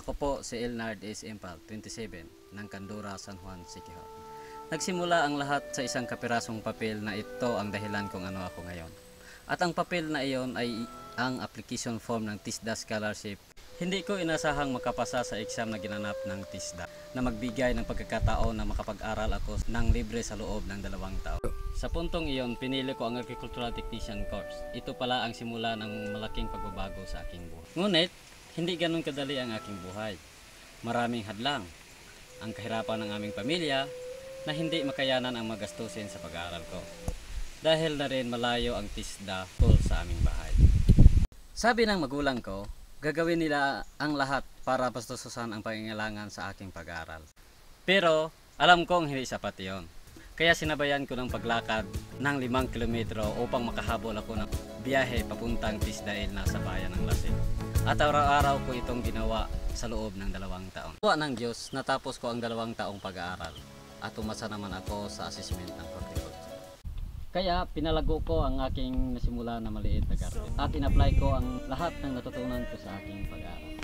Ako po si Elnard S. Impal, 27, ng Candura, San Juan, Siquijor. Nagsimula ang lahat sa isang kapirasong papel na ito ang dahilan kung ano ako ngayon. At ang papel na iyon ay ang application form ng TISDA Scholarship. Hindi ko inasahang makapasa sa exam na ginanap ng TISDA na magbigay ng pagkakataon na makapag-aral ako ng libre sa loob ng 2 taon. Sa puntong iyon, pinili ko ang Agricultural Technician course. Ito pala ang simula ng malaking pagbabago sa aking buhay. Ngunit, hindi ganun kadali ang aking buhay. Maraming hadlang. Ang kahirapan ng aming pamilya na hindi makayanan ang magastusin sa pag-aaral ko. Dahil na rin malayo ang TISDA school sa aming bahay. Sabi ng magulang ko, gagawin nila ang lahat para bastususan ang pangangailangan sa aking pag-aaral. Pero alam kong hindi sapat iyon. Kaya sinabayan ko ng paglakad ng 5 kilometro upang makahabol ako ng biyahe papuntang TISDA nasa bayan ng Lasig. At araw-araw ko itong ginawa sa loob ng 2 taon. Tuwa ng Diyos, natapos ko ang 2 taong pag-aaral at umasa naman ako sa assessment ng horticulture. Kaya pinalago ko ang aking nasimula na maliit na garden at in-apply ko ang lahat ng natutunan ko sa aking pag-aaral.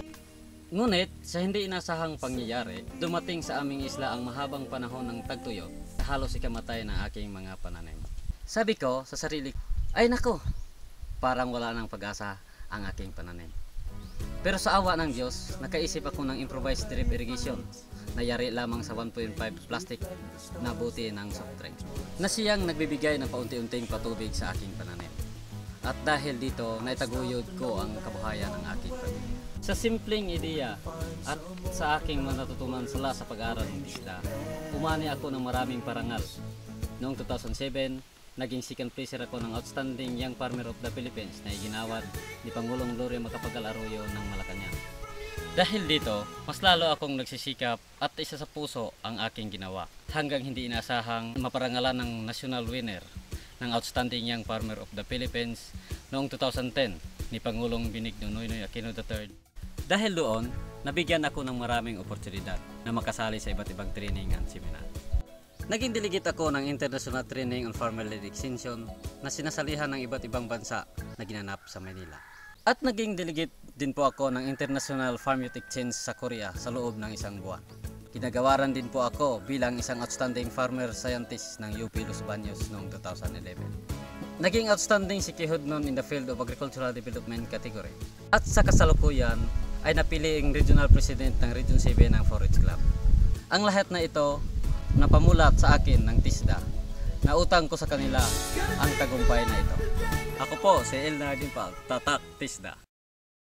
Ngunit sa hindi inasahang pangyayari, dumating sa aming isla ang mahabang panahon ng tagtuyot, halos ikamatay ng aking mga pananim. Sabi ko sa sarili, ay nako, parang wala nang pag-asa ang aking pananim. Pero sa awa ng Diyos, nakaisip ako ng improvised drip irrigation na yari lamang sa 1.5 plastic na buti ng soft drink na siyang nagbibigay ng paunti-unting patubig sa aking pananim. At dahil dito, naitaguyod ko ang kabuhayan ng aking pamilya. Sa simpleng ideya at sa aking natutunan sula sa pag-aaral ng TISDA, umani ako ng maraming parangal. Noong 2007, naging second placer ako ng Outstanding Young Farmer of the Philippines na iginawad ni Pangulong Gloria Macapagal Arroyo ng Malacanang. Dahil dito, mas lalo akong nagsisikap at isa sa puso ang aking ginawa hanggang hindi inasahang maparangalan ng national winner ng Outstanding Young Farmer of the Philippines noong 2010 ni Pangulong Benigno Noynoy Aquino III. Dahil doon, nabigyan ako ng maraming oportunidad na makasali sa iba't ibang training at seminar. Naging delegate ako ng International Training on Farmer-Led Extension na sinasalihan ng iba't ibang bansa na ginanap sa Manila. At naging delegate din po ako ng International Farm Youth Exchange sa Korea sa loob ng 1 buwan. Kinagawaran din po ako bilang isang outstanding farmer scientist ng UP Los Baños noong 2011. Naging outstanding si Kihod noon in the field of agricultural development category. At sa kasalukuyan ay napili ang regional president ng Region 7 ng Forage Club. Ang lahat na ito napamulat sa akin ng TISDA na utang ko sa kanila ang tagumpay na ito. Ako po si Elnard Impal, Tatak TISDA.